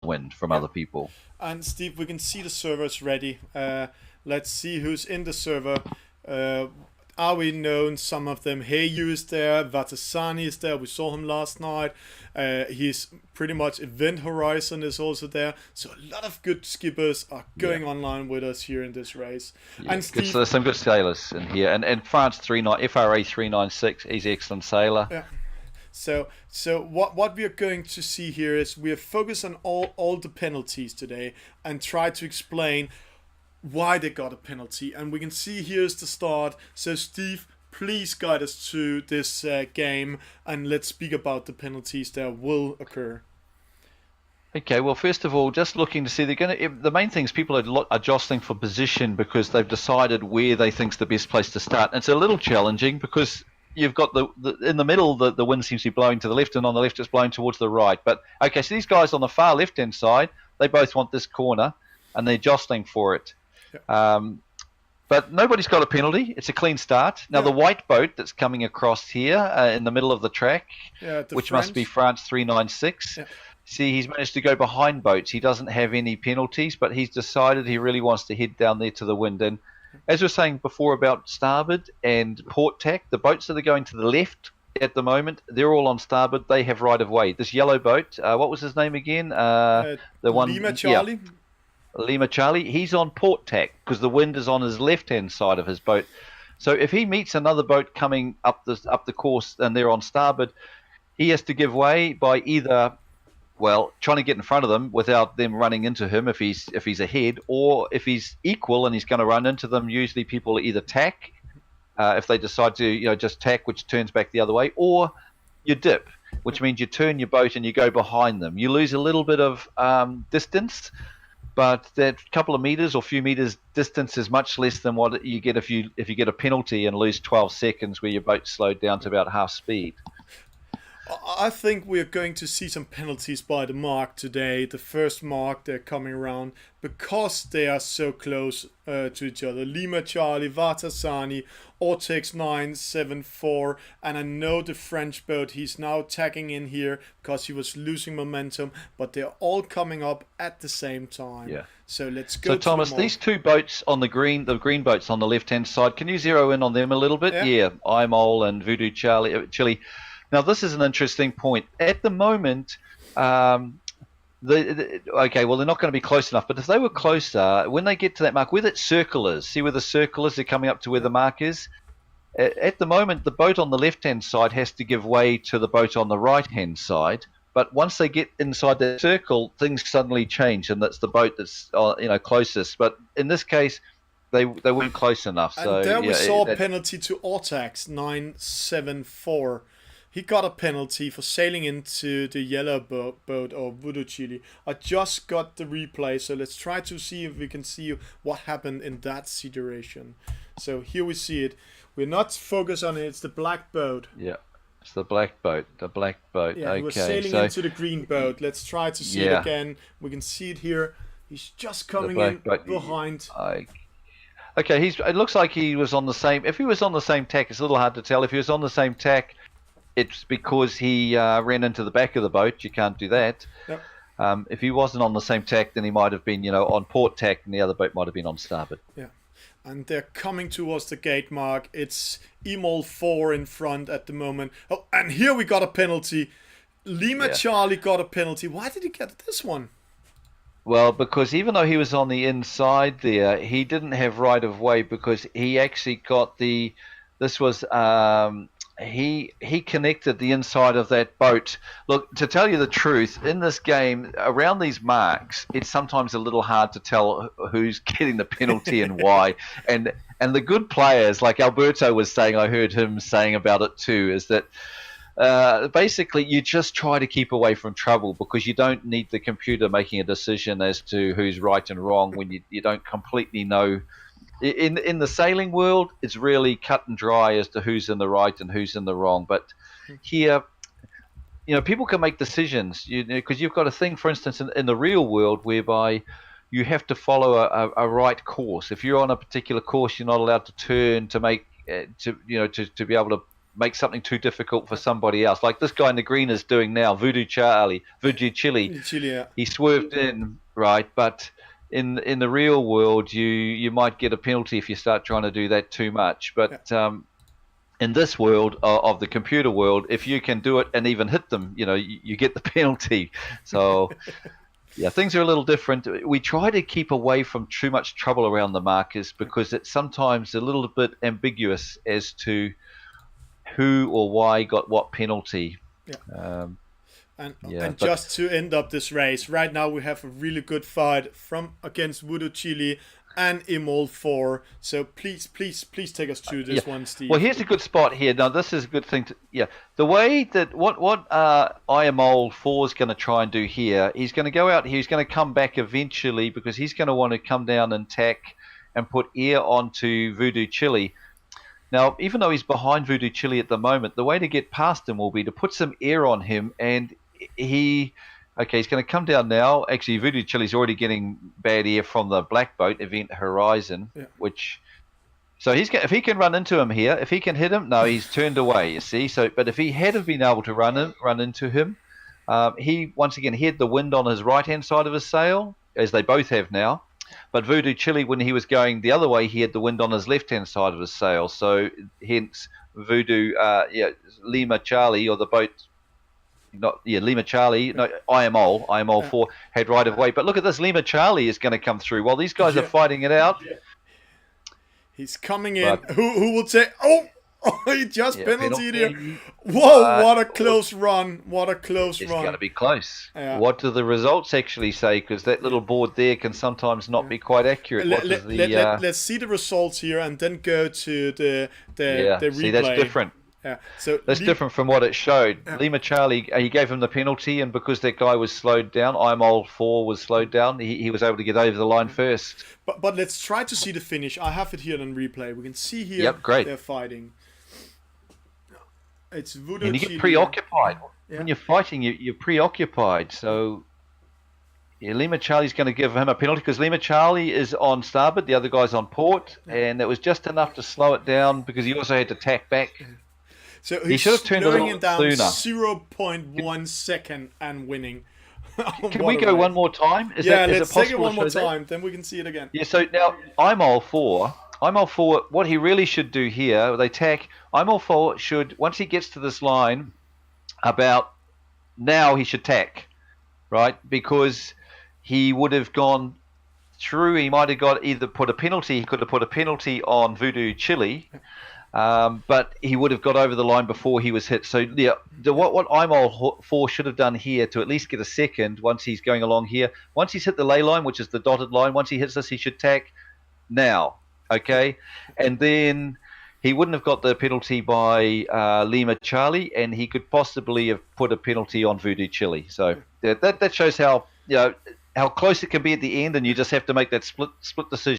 wind from other people. And Steve, we can see the servers ready. Let's see who's in the server. Uh, are we known? Some of them. Heyu is there. Vatasani is there. We saw him last night. He's pretty much Event Horizon is also there. So a lot of good skippers are going online with us here in this race. Yeah, And Steve, so there's some good sailors in here. And France FRA 396, he's an excellent sailor. yeah. So what we are going to see here is we are focused on all the penalties today and try to explain why they got a penalty. And we can see here's the start. So Steve, please guide us to this game and let's speak about the penalties that will occur. Okay, well, first of all, just looking to see, the main thing is people are jostling for position because they've decided where they think's the best place to start. And it's a little challenging because you've got in the middle, the wind seems to be blowing to the left, and on the left it's blowing towards the right. But okay, so these guys on the far left-hand side, they both want this corner, and they're jostling for it. Yep. But nobody's got a penalty. It's a clean start. Now, the white boat that's coming across here in the middle of the track, which must be France 396, see, he's managed to go behind boats. He doesn't have any penalties, but he's decided he really wants to head down there to the wind. And as we were saying before about starboard and port tack, the boats that are going to the left at the moment, they're all on starboard. They have right of way. This yellow boat, what was his name again? The one, Lima Charlie. Lima Charlie. He's on port tack because the wind is on his left-hand side of his boat. So if he meets another boat coming up the course and they're on starboard, he has to give way by either, well, trying to get in front of them without them running into him if he's ahead, or if he's equal and he's going to run into them, usually people either tack, if they decide to just tack, which turns back the other way, or you dip, which means you turn your boat and you go behind them. You lose a little bit of distance, but that couple of meters or few meters distance is much less than what you get if you get a penalty and lose 12 seconds where your boat's slowed down to about half speed. I think we're going to see some penalties by the mark today. The first mark they're coming around because they are so close to each other. Lima Charlie, Vatasani, Ortex 974, and I know the French boat, he's now tacking in here because he was losing momentum, but they're all coming up at the same time. Yeah. So let's go. So Thomas, these two boats on the green boats on the left-hand side, can you zero in on them a little bit? Yeah, Imol and VooDoo Chili. Now, this is an interesting point. At the moment, okay, well, they're not going to be close enough. But if they were closer, when they get to that mark, where that circle is, see where the circle is? They're coming up to where the mark is. At the moment, the boat on the left-hand side has to give way to the boat on the right-hand side. But once they get inside the circle, things suddenly change, and that's the boat that's closest. But in this case, they weren't close enough. And there we saw a penalty to Ortex 974. He got a penalty for sailing into the yellow boat or VooDoo Chili. I just got the replay, so let's try to see if we can see what happened in that situation. So here we see it. We're not focused on it. It's the black boat. Yeah, it's the black boat. The black boat. Yeah, okay, we're sailing into the green boat. Let's try to see it again. We can see it here. He's just coming in behind. Okay, it looks like he was on the same. If he was on the same tack, it's a little hard to tell. If he was on the same tack, it's because he ran into the back of the boat. You can't do that. Yep. If he wasn't on the same tack, then he might have been, on port tack, and the other boat might have been on starboard. Yeah, and they're coming towards the gate mark. It's Emol 4 in front at the moment. Oh, and here we got a penalty. Lima Charlie got a penalty. Why did he get this one? Well, because even though he was on the inside there, he didn't have right of way because he actually got this was he connected the inside of that boat. Look, to tell you the truth, in this game, around these marks, it's sometimes a little hard to tell who's getting the penalty and why. And the good players, like Alberto was saying, I heard him saying about it too, is that basically you just try to keep away from trouble because you don't need the computer making a decision as to who's right and wrong when you don't completely know. In the sailing world, it's really cut and dry as to who's in the right and who's in the wrong. But here, people can make decisions, because you've got a thing, for instance, in the real world whereby you have to follow a right course. If you're on a particular course, you're not allowed to turn to make to be able to make something too difficult for somebody else. Like this guy in the green is doing now, VooDoo Chili. Chile, yeah. He swerved in, right? But in the real world, you might get a penalty if you start trying to do that too much. But in this world of the computer world, if you can do it and even hit them, you get the penalty. So yeah, things are a little different. We try to keep away from too much trouble around the markers because it's sometimes a little bit ambiguous as to who or why got what penalty. Yeah. And but just to end up this race, right now we have a really good fight from against VooDoo Chile and Imol 4. So please take us through this one, Steve. Well, here's a good spot here. Now, this is a good thing to, the way that what Imol 4 is going to try and do here, he's going to go out here, he's going to come back eventually because he's going to want to come down and tack and put air onto VooDoo Chile. Now, even though he's behind VooDoo Chile at the moment, the way to get past him will be to put some air on him, and he's going to come down now. Actually, VooDoo Chile's already getting bad air from the black boat, Event Horizon, so if he can run into him here, if he can hit him, no, he's turned away, you see. So, but if he had have been able to run into him, he once again had the wind on his right-hand side of his sail, as they both have now. But VooDoo Chile, when he was going the other way, he had the wind on his left-hand side of his sail. So hence VooDoo, Lima Charlie, or the boat, Lima Charlie, no, IMO 4 had right of way. But look at this, Lima Charlie is going to come through while these guys are fighting it out. He's coming in. Who will say, oh, he just penaltied here. Whoa, what a close run. What a close run. It's going to be close. What do the results actually say? Because that little board there can sometimes not be quite accurate. Let's see the results here and then go to the replay. See, that's different. Yeah, so that's different from what it showed. Lima Charlie, he gave him the penalty, and because that guy was slowed down, IMO 4 was slowed down, he was able to get over the line first. But let's try to see the finish. I have it here on replay. We can see here they're fighting. It's VooDoo and you Chile. get preoccupied. When you're fighting, you're preoccupied. So Lima Charlie's going to give him a penalty because Lima Charlie is on starboard, the other guy's on port, and it was just enough to slow it down because he also had to tack back. So he should have turned it down 0.1 second and winning. Can we go one more time? Let's take it one more time, then we can see it again. Yeah, so now IMO 4, what he really should do here, they tack, IMO 4 should, once he gets to this line, about now he should tack, right? Because he would have gone through, he might have got he could have put a penalty on VooDoo Chile, but he would have got over the line before he was hit. So what IMO 4 should have done here to at least get a second once he's going along here, once he's hit the ley line, which is the dotted line, once he hits this, he should tack now, okay? And then he wouldn't have got the penalty by Lima Charlie, and he could possibly have put a penalty on VooDoo Chile. So that shows how close it can be at the end, and you just have to make that split decision.